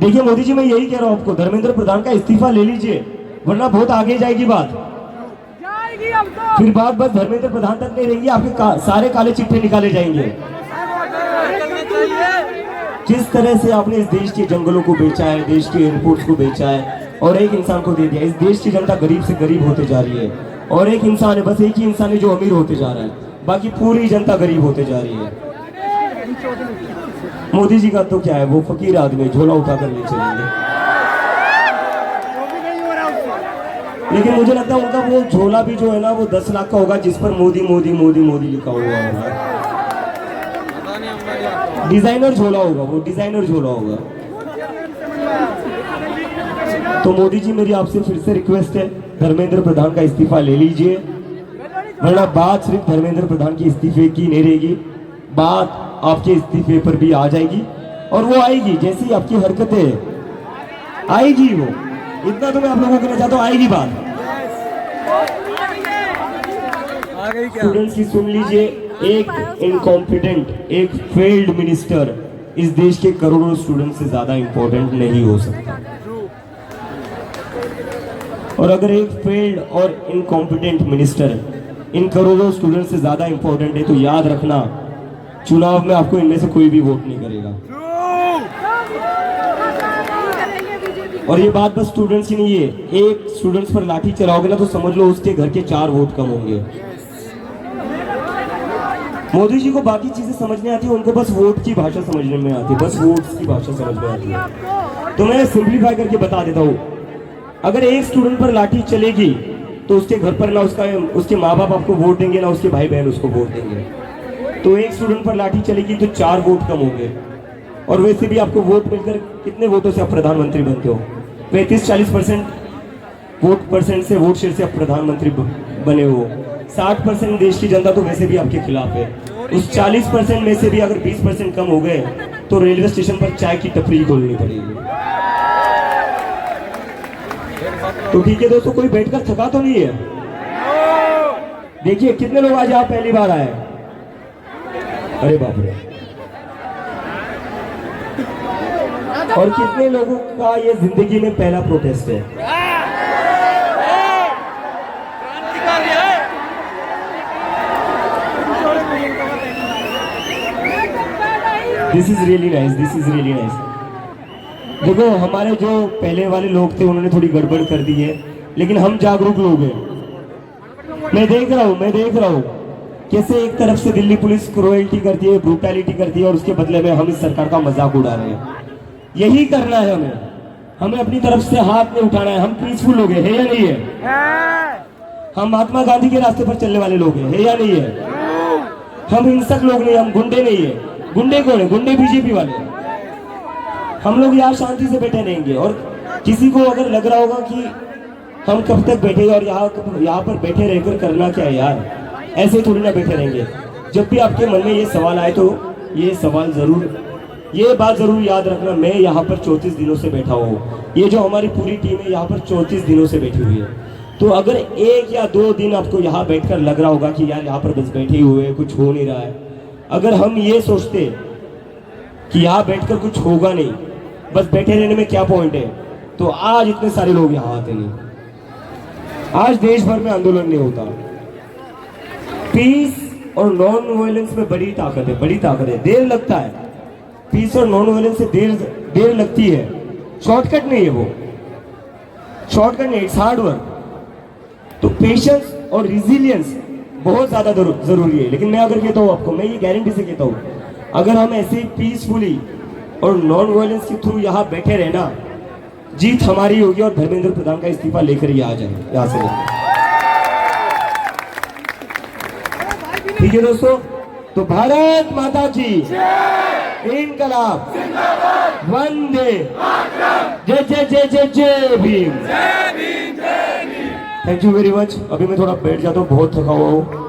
देखिए मोदी जी, मैं यही कह रहा हूँ आपको, धर्मेंद्र प्रधान का इस्तीफा ले लीजिए, वरना बहुत आगे जाएगी बात। फिर बात बस धर्मेंद्र प्रधान तक नहीं रहेंगी, आपके सारे काले चिट्ठे निकाले जाएंगे। जिस तरह से आपने इस देश के जंगलों को बेचा है, देश के एयरपोर्ट्स को बेचा है और एक इंसान को दे दिया। इस देश की जनता गरीब से गरीब होते जा रही है और एक इंसान है, बस एक ही इंसान है जो अमीर होते जा रहा है, बाकी पूरी जनता गरीब होते जा रही है। मोदी जी का तो क्या है, वो फकीर आदमी, झोला उठाकर ले चलेंगे। लेकिन मुझे लगता है उनका वो झोला भी जो है ना, वो 10 लाख का होगा, जिस पर मोदी मोदी मोदी मोदी लिखा हुआ होगा। डिजाइनर झोला होगा, वो डिजाइनर झोला होगा। तो मोदी जी, मेरी आपसे फिर से रिक्वेस्ट है, धर्मेंद्र प्रधान का इस्तीफा ले लीजिए, वरना बात सिर्फ धर्मेंद्र प्रधान के इस्तीफे की नहीं रहेगी, बात आपके इस्तीफे पर भी आ जाएगी। और वो आएगी, जैसी आपकी हरकतें आएगी, वो इतना तो मैं आप लोगों को कहना चाहता हूँ, आएगी बात। स्टूडेंट्स की सुन लीजिए, एक इनकॉम्पिटेंट, एक फेल्ड मिनिस्टर इस देश के करोड़ों स्टूडेंट से ज्यादा इंपॉर्टेंट नहीं हो सकता। और अगर एक फेल्ड और इनकॉम्पिटेंट मिनिस्टर इन करोड़ों स्टूडेंट से ज्यादा इंपॉर्टेंट है, तो याद रखना, चुनाव में आपको इनमें से कोई भी वोट नहीं करेगा। और ये बात बस स्टूडेंट्स की नहीं है, एक स्टूडेंट्स पर लाठी चलाओगे ना, तो समझ लो उसके घर के 4 वोट कम होंगे। मोदी जी को बाकी चीजें समझने आती है, उनको बस वोट की भाषा समझने में आती है, बस वोट्स की भाषा समझ में आती है। तो मैं सिंप्लीफाई करके बता देता हूँ, अगर एक स्टूडेंट पर लाठी चलेगी तो उसके घर पर ना उसके माँ बाप आपको वोट देंगे, ना उसके भाई बहन उसको वोट देंगे। तो एक स्टूडेंट पर लाठी चलेगी तो 4 वोट कम होंगे। और वैसे भी आपको वोट मिलकर कितने वोटों से आप प्रधानमंत्री बनते हो? 35-40% वोट परसेंट से, वोट शेयर से आप प्रधानमंत्री बने हो। 60% देश की जनता तो वैसे भी आपके खिलाफ है। उस 40% में से भी अगर 20% कम हो गए तो रेलवे स्टेशन पर चाय की टपरी खोलनी पड़ेगी। तो ठीक है दोस्तों, कोई बैठकर थका तो नहीं है? देखिए कितने लोग आज आप पहली बार आए? अरे बाप रे। और कितने लोगों का ये जिंदगी में पहला प्रोटेस्ट है? This is really nice, this is really nice. देखो, हमारे जो पहले वाले लोग थे उन्होंने थोड़ी गड़बड़ कर दी है, लेकिन हम जागरूक लोग हैं। मैं देख रहा हूँ कैसे एक तरफ से दिल्ली पुलिस क्रूएल्टी करती है, ब्रूटैलिटी करती है, और उसके बदले में हम इस सरकार का मजाक उड़ा रहे हैं। यही करना है हमें अपनी तरफ से हाथ नहीं उठाना है। हम पीसफुल लोग हैं, है या नहीं है? हम महात्मा गांधी के रास्ते पर चलने वाले लोग हैं, है या नहीं है? हम हिंसक लोग नहीं, हम गुंडे नहीं है। गुंडे कौन है? गुंडे बीजेपी वाले। हम लोग यहाँ शांति से बैठे रहेंगे। और किसी को अगर लग रहा होगा कि हम कब तक बैठे और यहाँ पर बैठे रहकर करना क्या है यार, ऐसे थोड़ी ना बैठे रहेंगे। जब भी आपके मन में ये सवाल आए तो ये बात जरूर याद रखना, मैं यहाँ पर 34 दिनों से बैठा हूँ। ये जो हमारी पूरी टीम है यहाँ पर 34 दिनों से बैठी हुई है। तो अगर 1 या 2 दिन आपको यहाँ बैठकर लग रहा होगा कि यार यहाँ पर बस बैठे हुए कुछ हो नहीं रहा है, अगर हम ये सोचते कि यहाँ बैठकर कुछ होगा नहीं, बस बैठे रहने में क्या पॉइंट है, तो आज इतने सारे लोग यहाँ आते नहीं, आज देश भर में आंदोलन नहीं होता। पीस और नॉन वायलेंस में बड़ी ताकत है। देर लगता है, पीस और नॉन वायलेंस से देर लगती है। शॉर्टकट नहीं है वो, शॉर्टकट नहीं, इट्स हार्ड वर्क। तो पेशेंस और रिजिलियंस बहुत ज्यादा जरूरी है। लेकिन मैं अगर कहता हूँ आपको, मैं ये गारंटी से कहता हूँ, अगर हम ऐसे ही पीसफुली और नॉन वायलेंस के थ्रू यहाँ बैठे रहना, जीत हमारी होगी और धर्मेंद्र प्रधान का इस्तीफा लेकर ही आ जाए यहाँ से। ठीक है दोस्तों, तो भारत माता की इनकलाब, वंदे, जय जय जय जय जय Bhim. Thank you very much. अभी मैं थोड़ा बैठ जाता हूँ, बहुत थका हुआ हूँ।